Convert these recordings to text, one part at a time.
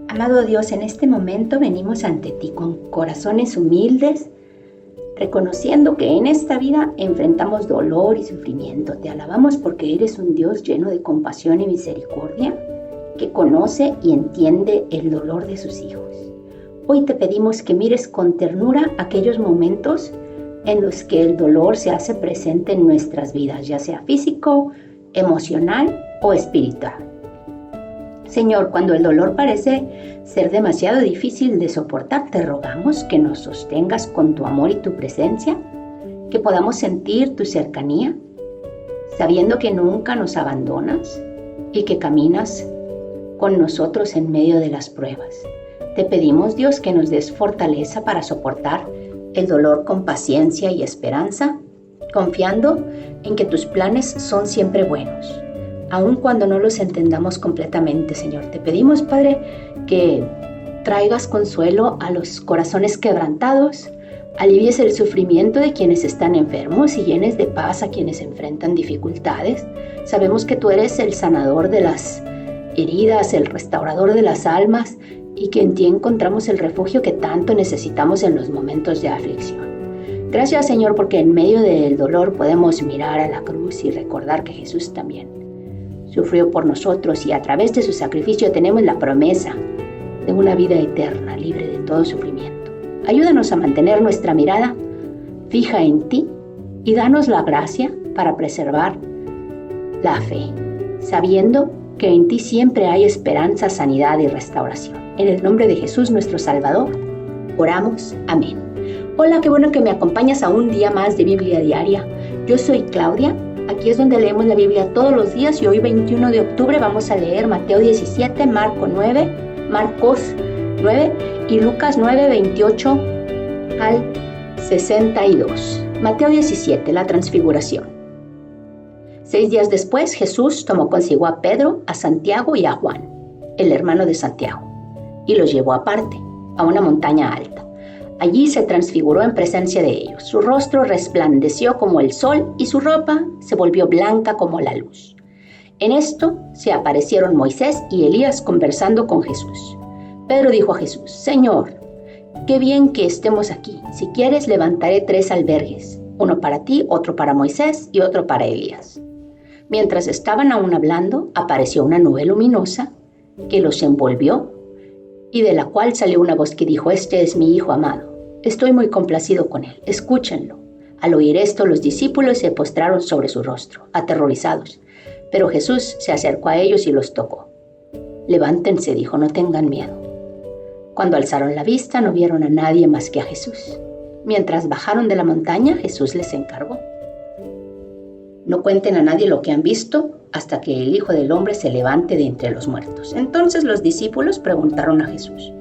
Amado Dios, en este momento venimos ante ti con corazones humildes, reconociendo que en esta vida enfrentamos dolor y sufrimiento. Te alabamos porque eres un Dios lleno de compasión y misericordia, que conoce y entiende el dolor de sus hijos. Hoy te pedimos que mires con ternura aquellos momentos en los que el dolor se hace presente en nuestras vidas, ya sea físico, emocional o espiritual. Señor, cuando el dolor parece ser demasiado difícil de soportar, te rogamos que nos sostengas con tu amor y tu presencia, que podamos sentir tu cercanía, sabiendo que nunca nos abandonas y que caminas con nosotros en medio de las pruebas. Te pedimos, Dios, que nos des fortaleza para soportar el dolor con paciencia y esperanza, confiando en que tus planes son siempre buenos. Aun cuando no los entendamos completamente, Señor, te pedimos, Padre, que traigas consuelo a los corazones quebrantados, alivies el sufrimiento de quienes están enfermos y llenes de paz a quienes enfrentan dificultades. Sabemos que tú eres el sanador de las heridas, el restaurador de las almas, y que en ti encontramos el refugio que tanto necesitamos en los momentos de aflicción. Gracias, Señor, porque en medio del dolor podemos mirar a la cruz y recordar que Jesús también sufrió por nosotros y a través de su sacrificio tenemos la promesa de una vida eterna, libre de todo sufrimiento. Ayúdanos a mantener nuestra mirada fija en ti y danos la gracia para preservar la fe, sabiendo que en ti siempre hay esperanza, sanidad y restauración. En el nombre de Jesús, nuestro Salvador, oramos. Amén. Hola, qué bueno que me acompañas a un día más de Biblia Diaria. Yo soy Claudia. Aquí es donde leemos la Biblia todos los días y hoy 21 de octubre vamos a leer Mateo 17, Marcos 9 y Lucas 9, 28 al 62. Mateo 17, la transfiguración. 6 días después, Jesús tomó consigo a Pedro, a Santiago y a Juan, el hermano de Santiago, y los llevó aparte, a una montaña alta. Allí se transfiguró en presencia de ellos. Su rostro resplandeció como el sol y su ropa se volvió blanca como la luz. En esto se aparecieron Moisés y Elías conversando con Jesús. Pedro dijo a Jesús: Señor, qué bien que estemos aquí. Si quieres, levantaré 3 albergues, uno para ti, otro para Moisés y otro para Elías. Mientras estaban aún hablando, apareció una nube luminosa que los envolvió y de la cual salió una voz que dijo: Este es mi Hijo amado. Estoy muy complacido con él, escúchenlo. Al oír esto, los discípulos se postraron sobre su rostro, aterrorizados. Pero Jesús se acercó a ellos y los tocó. Levántense, dijo, no tengan miedo. Cuando alzaron la vista, no vieron a nadie más que a Jesús. Mientras bajaron de la montaña, Jesús les encargó: no cuenten a nadie lo que han visto hasta que el Hijo del Hombre se levante de entre los muertos. Entonces los discípulos preguntaron a Jesús: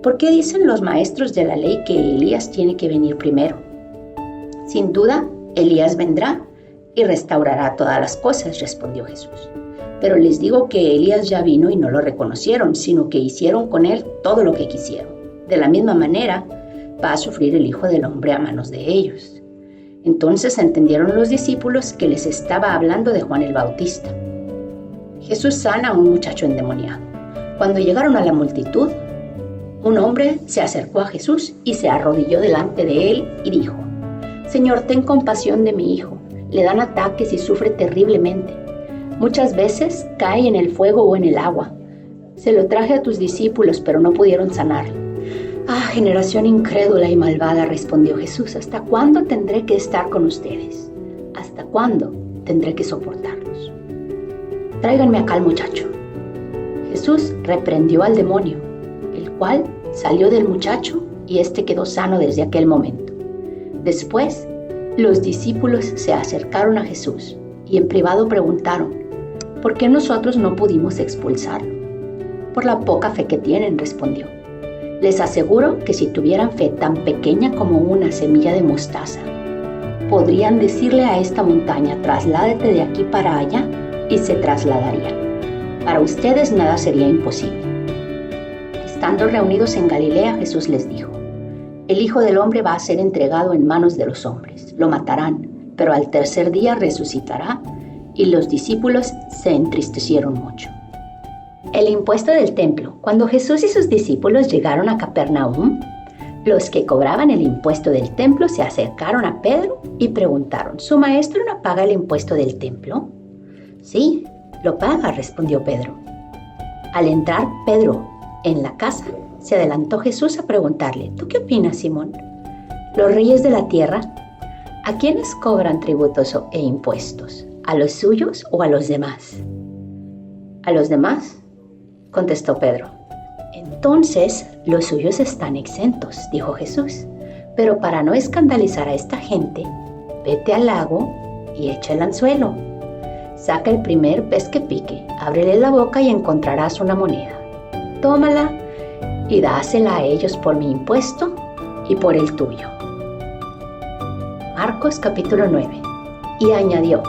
¿por qué dicen los maestros de la ley que Elías tiene que venir primero? Sin duda, Elías vendrá y restaurará todas las cosas, respondió Jesús. Pero les digo que Elías ya vino y no lo reconocieron, sino que hicieron con él todo lo que quisieron. De la misma manera, va a sufrir el Hijo del Hombre a manos de ellos. Entonces entendieron los discípulos que les estaba hablando de Juan el Bautista. Jesús sana a un muchacho endemoniado. Cuando llegaron a la multitud, un hombre se acercó a Jesús y se arrodilló delante de él y dijo: Señor, ten compasión de mi hijo. Le dan ataques y sufre terriblemente. Muchas veces cae en el fuego o en el agua. Se lo traje a tus discípulos, pero no pudieron sanarlo. Ah, generación incrédula y malvada, respondió Jesús, ¿hasta cuándo tendré que estar con ustedes? ¿Hasta cuándo tendré que soportarlos? Tráiganme acá al muchacho. Jesús reprendió al demonio, el cual salió del muchacho y éste quedó sano desde aquel momento. Después, los discípulos se acercaron a Jesús y en privado preguntaron: ¿por qué nosotros no pudimos expulsarlo? Por la poca fe que tienen, respondió. Les aseguro que si tuvieran fe tan pequeña como una semilla de mostaza, podrían decirle a esta montaña: trasládate de aquí para allá, y se trasladaría. Para ustedes nada sería imposible. Estando reunidos en Galilea, Jesús les dijo: el Hijo del Hombre va a ser entregado en manos de los hombres. Lo matarán, pero al tercer día resucitará. Y los discípulos se entristecieron mucho. El impuesto del templo. Cuando Jesús y sus discípulos llegaron a Capernaum, los que cobraban el impuesto del templo se acercaron a Pedro y preguntaron: ¿Su maestro no paga el impuesto del templo? Sí, lo paga, respondió Pedro. Al entrar Pedro en la casa, se adelantó Jesús a preguntarle: ¿Tú qué opinas, Simón? ¿Los reyes de la tierra a quiénes cobran tributos e impuestos? ¿A los suyos o a los demás? ¿A los demás?, contestó Pedro. Entonces los suyos están exentos, dijo Jesús. Pero para no escandalizar a esta gente, vete al lago y echa el anzuelo. Saca el primer pez que pique, ábrele la boca y encontrarás una moneda. Tómala y dásela a ellos por mi impuesto y por el tuyo. Marcos capítulo 9. Y añadió: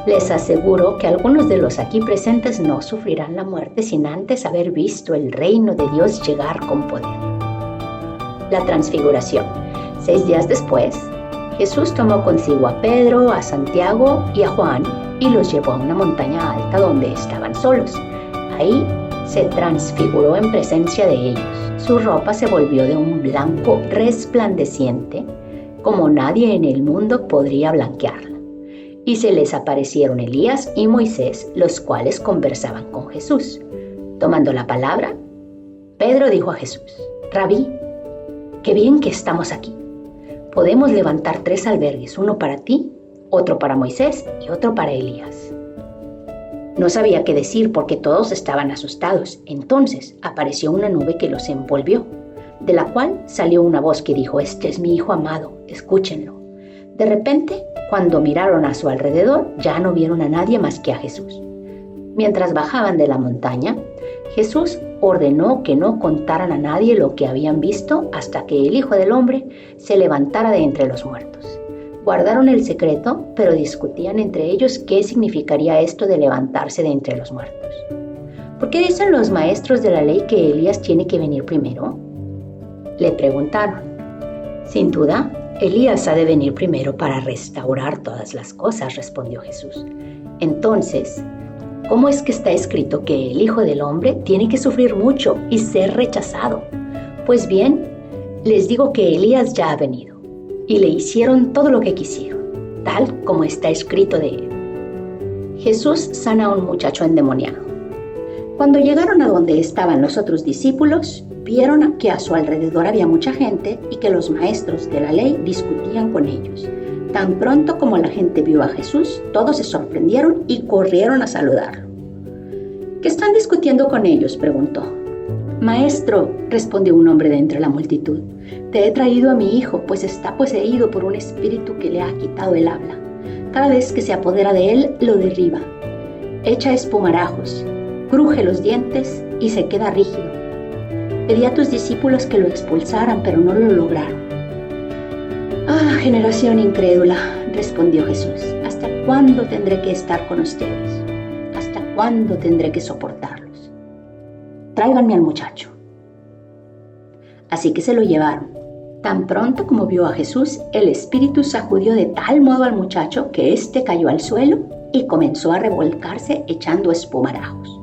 les aseguro que algunos de los aquí presentes no sufrirán la muerte sin antes haber visto el reino de Dios llegar con poder. La transfiguración. 6 días después, Jesús tomó consigo a Pedro, a Santiago y a Juan y los llevó a una montaña alta donde estaban solos. Ahí se transfiguró en presencia de ellos. Su ropa se volvió de un blanco resplandeciente, como nadie en el mundo podría blanquearla. Y se les aparecieron Elías y Moisés, los cuales conversaban con Jesús. Tomando la palabra, Pedro dijo a Jesús: Rabí, qué bien que estamos aquí. Podemos levantar 3 albergues, uno para ti, otro para Moisés y otro para Elías. No sabía qué decir porque todos estaban asustados. Entonces apareció una nube que los envolvió, de la cual salió una voz que dijo: este es mi hijo amado, escúchenlo. De repente, cuando miraron a su alrededor, ya no vieron a nadie más que a Jesús. Mientras bajaban de la montaña, Jesús ordenó que no contaran a nadie lo que habían visto hasta que el Hijo del Hombre se levantara de entre los muertos. Guardaron el secreto, pero discutían entre ellos qué significaría esto de levantarse de entre los muertos. ¿Por qué dicen los maestros de la ley que Elías tiene que venir primero?, le preguntaron. Sin duda, Elías ha de venir primero para restaurar todas las cosas, respondió Jesús. Entonces, ¿cómo es que está escrito que el Hijo del Hombre tiene que sufrir mucho y ser rechazado? Pues bien, les digo que Elías ya ha venido, y le hicieron todo lo que quisieron, tal como está escrito de él. Jesús sana a un muchacho endemoniado. Cuando llegaron a donde estaban los otros discípulos, vieron que a su alrededor había mucha gente y que los maestros de la ley discutían con ellos. Tan pronto como la gente vio a Jesús, todos se sorprendieron y corrieron a saludarlo. ¿Qué están discutiendo con ellos?, preguntó. Maestro, respondió un hombre de entre la multitud, te he traído a mi hijo, pues está poseído por un espíritu que le ha quitado el habla. Cada vez que se apodera de él, lo derriba. Echa espumarajos, cruje los dientes y se queda rígido. Pedí a tus discípulos que lo expulsaran, pero no lo lograron. Ah, generación incrédula, respondió Jesús, ¿hasta cuándo tendré que estar con ustedes? ¿Hasta cuándo tendré que soportarlos? Tráiganme al muchacho. Así que se lo llevaron. Tan pronto como vio a Jesús, el espíritu sacudió de tal modo al muchacho que éste cayó al suelo y comenzó a revolcarse echando espumarajos.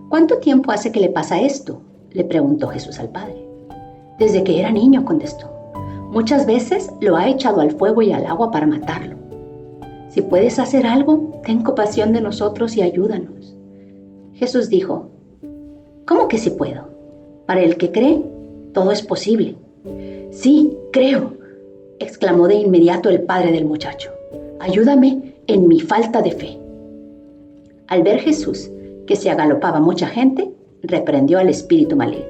¿Cuánto tiempo hace que le pasa esto?, le preguntó Jesús al padre. Desde que era niño, contestó. Muchas veces lo ha echado al fuego y al agua para matarlo. Si puedes hacer algo, ten compasión de nosotros y ayúdanos. Jesús dijo: ¿Cómo que sí puedo? Para el que cree, todo es posible. Sí, creo, exclamó de inmediato el padre del muchacho. Ayúdame en mi falta de fe. Al ver Jesús que se agalopaba mucha gente, reprendió al espíritu maligno.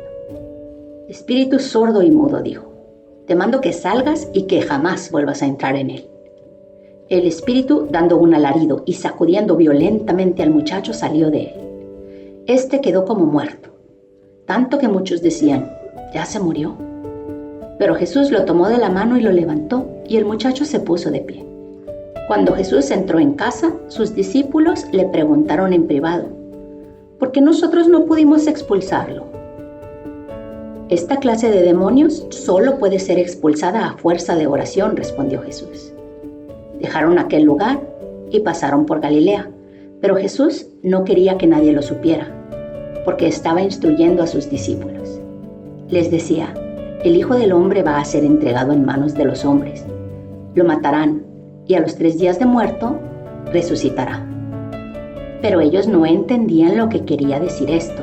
Espíritu sordo y mudo, dijo, te mando que salgas y que jamás vuelvas a entrar en él. El espíritu, dando un alarido y sacudiendo violentamente al muchacho, salió de él. Este quedó como muerto, tanto que muchos decían, ya se murió. Pero Jesús lo tomó de la mano y lo levantó, y el muchacho se puso de pie. Cuando Jesús entró en casa, sus discípulos le preguntaron en privado, ¿por qué nosotros no pudimos expulsarlo? Esta clase de demonios solo puede ser expulsada a fuerza de oración, respondió Jesús. Dejaron aquel lugar y pasaron por Galilea, pero Jesús no quería que nadie lo supiera. porque estaba instruyendo a sus discípulos. Les decía: el Hijo del Hombre va a ser entregado en manos de los hombres. Lo matarán y a los 3 días de muerto resucitará. Pero ellos no entendían lo que quería decir esto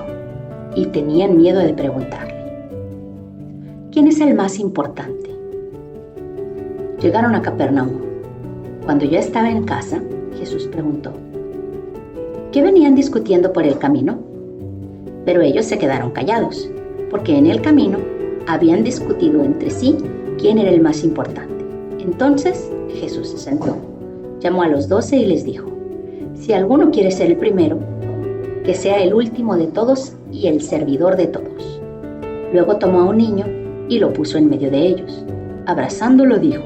y tenían miedo de preguntarle: ¿quién es el más importante? Llegaron a Capernaum. Cuando ya estaba en casa, Jesús preguntó: ¿qué venían discutiendo por el camino? Pero ellos se quedaron callados, porque en el camino habían discutido entre sí quién era el más importante. Entonces Jesús se sentó, llamó a los 12 y les dijo: si alguno quiere ser el primero, que sea el último de todos y el servidor de todos. Luego tomó a un niño y lo puso en medio de ellos. Abrazándolo dijo: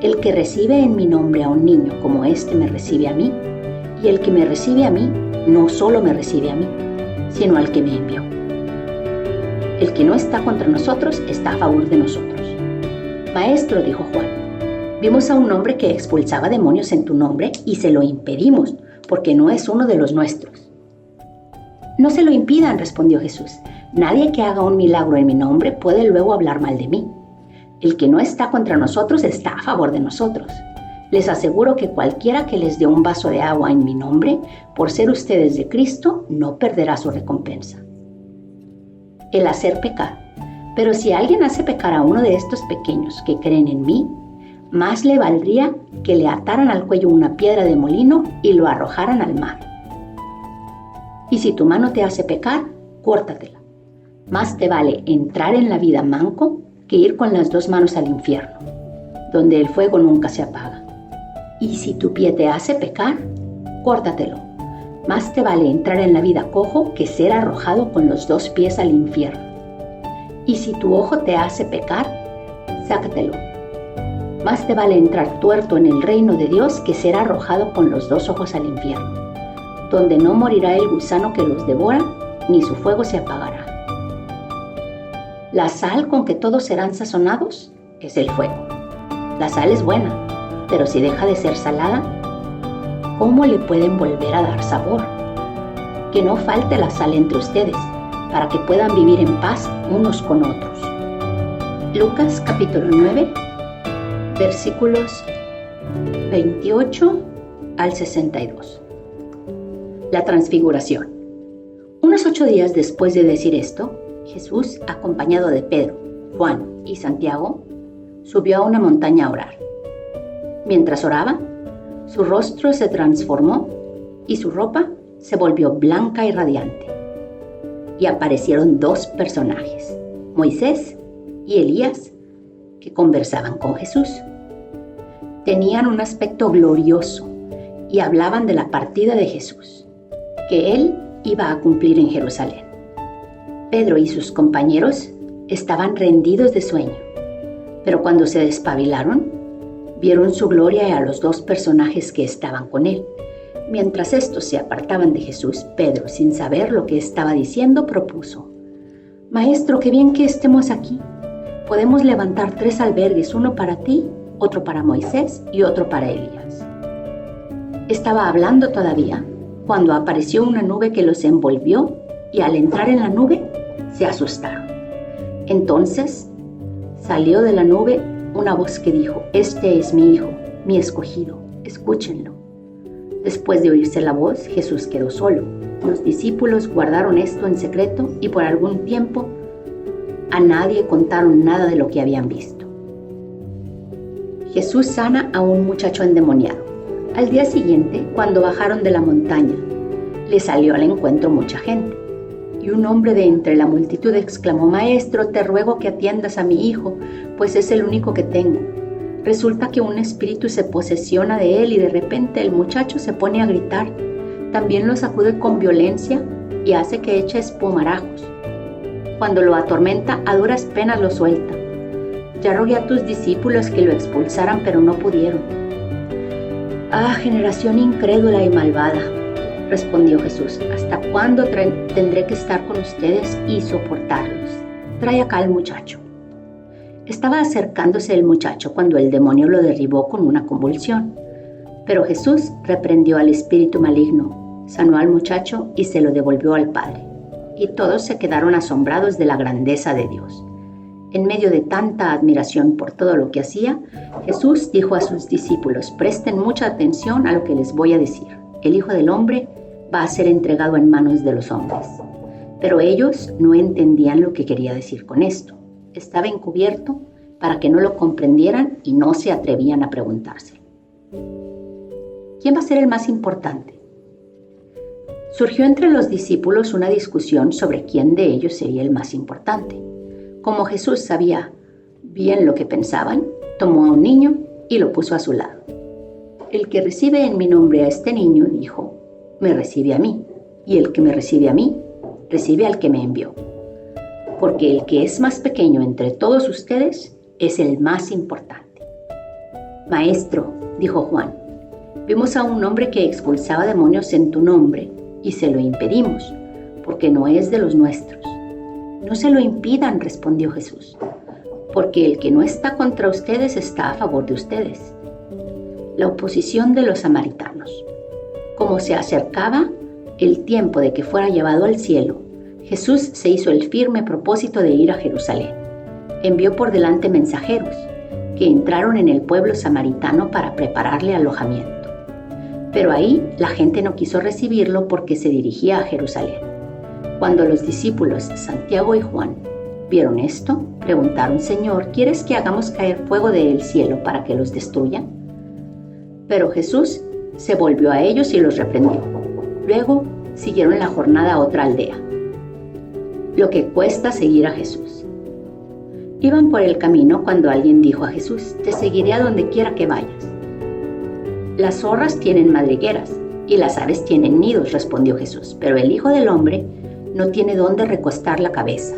el que recibe en mi nombre a un niño como este me recibe a mí, y el que me recibe a mí no solo me recibe a mí, sino al que me envió. El que no está contra nosotros está a favor de nosotros. Maestro, dijo Juan, vimos a un hombre que expulsaba demonios en tu nombre y se lo impedimos, porque no es uno de los nuestros. No se lo impidan, respondió Jesús. Nadie que haga un milagro en mi nombre puede luego hablar mal de mí. El que no está contra nosotros está a favor de nosotros. Les aseguro que cualquiera que les dé un vaso de agua en mi nombre, por ser ustedes de Cristo, no perderá su recompensa. El hacer pecar. Pero si alguien hace pecar a uno de estos pequeños que creen en mí, más le valdría que le ataran al cuello una piedra de molino y lo arrojaran al mar. Y si tu mano te hace pecar, córtatela. Más te vale entrar en la vida manco que ir con las 2 manos al infierno, donde el fuego nunca se apaga. Y si tu pie te hace pecar, córtatelo. Más te vale entrar en la vida cojo que ser arrojado con los 2 pies al infierno. Y si tu ojo te hace pecar, sácatelo. Más te vale entrar tuerto en el reino de Dios que ser arrojado con los 2 ojos al infierno, donde no morirá el gusano que los devora, ni su fuego se apagará. La sal con que todos serán sazonados es el fuego. La sal es buena, pero si deja de ser salada, ¿cómo le pueden volver a dar sabor? Que no falte la sal entre ustedes, para que puedan vivir en paz unos con otros. Lucas capítulo 9, versículos 28 al 62. La transfiguración. Unos 8 días después de decir esto, Jesús, acompañado de Pedro, Juan y Santiago, subió a una montaña a orar. Mientras oraba, su rostro se transformó y su ropa se volvió blanca y radiante. Y aparecieron 2 personajes, Moisés y Elías, que conversaban con Jesús. Tenían un aspecto glorioso y hablaban de la partida de Jesús, que él iba a cumplir en Jerusalén. Pedro y sus compañeros estaban rendidos de sueño, pero cuando se despabilaron, vieron su gloria y a los 2 personajes que estaban con él. Mientras estos se apartaban de Jesús, Pedro, sin saber lo que estaba diciendo, propuso: Maestro, qué bien que estemos aquí. Podemos levantar 3 albergues, uno para ti, otro para Moisés y otro para Elías. Estaba hablando todavía cuando apareció una nube que los envolvió y al entrar en la nube se asustaron. Entonces salió de la nube una voz que dijo: Este es mi hijo, mi escogido, escúchenlo. Después de oírse la voz, Jesús quedó solo. Los discípulos guardaron esto en secreto y por algún tiempo a nadie contaron nada de lo que habían visto. Jesús sana a un muchacho endemoniado. Al día siguiente, cuando bajaron de la montaña, le salió al encuentro mucha gente. Y un hombre de entre la multitud exclamó: Maestro, te ruego que atiendas a mi hijo, pues es el único que tengo. Resulta que un espíritu se posesiona de él y de repente el muchacho se pone a gritar. También lo sacude con violencia y hace que eche espumarajos. Cuando lo atormenta, a duras penas lo suelta. Ya rogué a tus discípulos que lo expulsaran, pero no pudieron. Ah, generación incrédula y malvada, respondió Jesús, ¿hasta cuándo tendré que estar con ustedes y soportarlos? Trae acá al muchacho. Estaba acercándose el muchacho cuando el demonio lo derribó con una convulsión. Pero Jesús reprendió al espíritu maligno, sanó al muchacho y se lo devolvió al padre. y todos se quedaron asombrados de la grandeza de Dios. En medio de tanta admiración por todo lo que hacía, Jesús dijo a sus discípulos: presten mucha atención a lo que les voy a decir. El Hijo del Hombre va a ser entregado en manos de los hombres. Pero ellos no entendían lo que quería decir con esto. Estaba encubierto para que no lo comprendieran y no se atrevían a preguntárselo. ¿Quién va a ser el más importante? Surgió entre los discípulos una discusión sobre quién de ellos sería el más importante. Como Jesús sabía bien lo que pensaban, tomó a un niño y lo puso a su lado. El que recibe en mi nombre a este niño, dijo, me recibe a mí, y el que me recibe a mí, recibe al que me envió. Porque el que es más pequeño entre todos ustedes es el más importante. Maestro, dijo Juan, vimos a un hombre que expulsaba demonios en tu nombre y se lo impedimos, porque no es de los nuestros. No se lo impidan, respondió Jesús, porque el que no está contra ustedes está a favor de ustedes. La oposición de los samaritanos. Como se acercaba el tiempo de que fuera llevado al cielo, Jesús se hizo el firme propósito de ir a Jerusalén. Envió por delante mensajeros que entraron en el pueblo samaritano para prepararle alojamiento. Pero ahí la gente no quiso recibirlo porque se dirigía a Jerusalén. Cuando los discípulos Santiago y Juan vieron esto, preguntaron, Señor, ¿quieres que hagamos caer fuego del cielo para que los destruya? Pero Jesús se volvió a ellos y los reprendió. Luego siguieron la jornada a otra aldea. Lo que cuesta seguir a Jesús. Iban por el camino cuando alguien dijo a Jesús, te seguiré a donde quiera que vayas. Las zorras tienen madrigueras y las aves tienen nidos, respondió Jesús, pero el Hijo del Hombre no tiene dónde recostar la cabeza.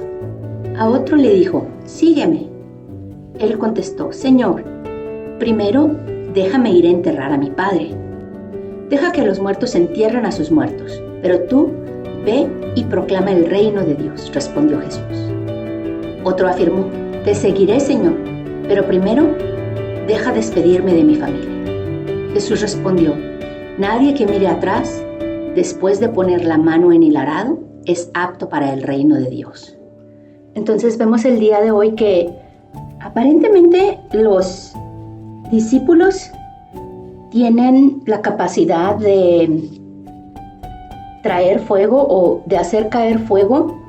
A otro le dijo, sígueme. Él contestó, Señor, primero déjame ir a enterrar a mi padre. Deja que los muertos entierren a sus muertos, pero tú ve y proclama el reino de Dios, respondió Jesús. Otro afirmó, te seguiré, Señor, pero primero deja despedirme de mi familia. Jesús respondió, nadie que mire atrás, después de poner la mano en el arado, es apto para el reino de Dios. Entonces vemos el día de hoy que aparentemente los discípulos tienen la capacidad de traer fuego o de hacer caer fuego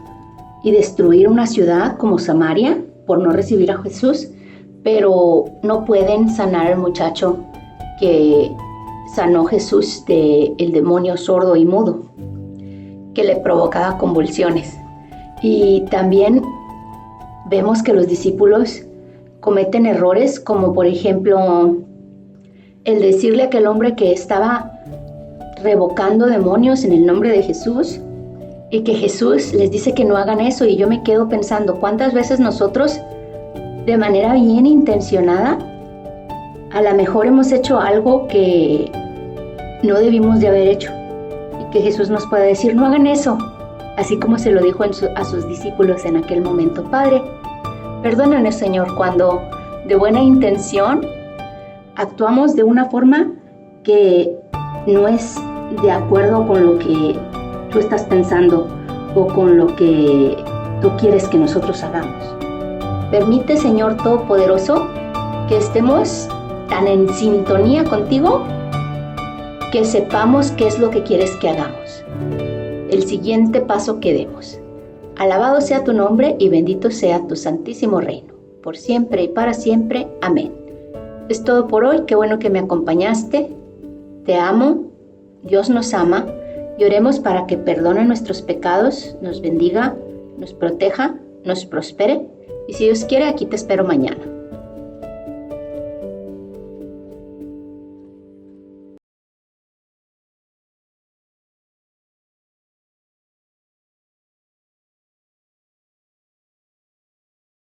y destruir una ciudad como Samaria por no recibir a Jesús, pero no pueden sanar al muchacho que sanó Jesús del demonio sordo y mudo, que le provocaba convulsiones. Y también vemos que los discípulos cometen errores, como por ejemplo el decirle a aquel hombre que estaba revocando demonios en el nombre de Jesús, y que Jesús les dice que no hagan eso. Y yo me quedo pensando, ¿cuántas veces nosotros, de manera bien intencionada, a lo mejor hemos hecho algo que no debimos de haber hecho? Y que Jesús nos pueda decir, no hagan eso, así como se lo dijo a sus discípulos en aquel momento. Padre, perdónanos, Señor, cuando de buena intención actuamos de una forma que no es de acuerdo con lo que tú estás pensando o con lo que tú quieres que nosotros hagamos. Permite, Señor Todopoderoso, que estemos tan en sintonía contigo que sepamos qué es lo que quieres que hagamos. El siguiente paso que demos. Alabado sea tu nombre y bendito sea tu santísimo reino, por siempre y para siempre. Amén. Es todo por hoy. Qué bueno que me acompañaste. Te amo. Dios nos ama. Y oremos para que perdone nuestros pecados, nos bendiga, nos proteja, nos prospere. Y si Dios quiere, aquí te espero mañana.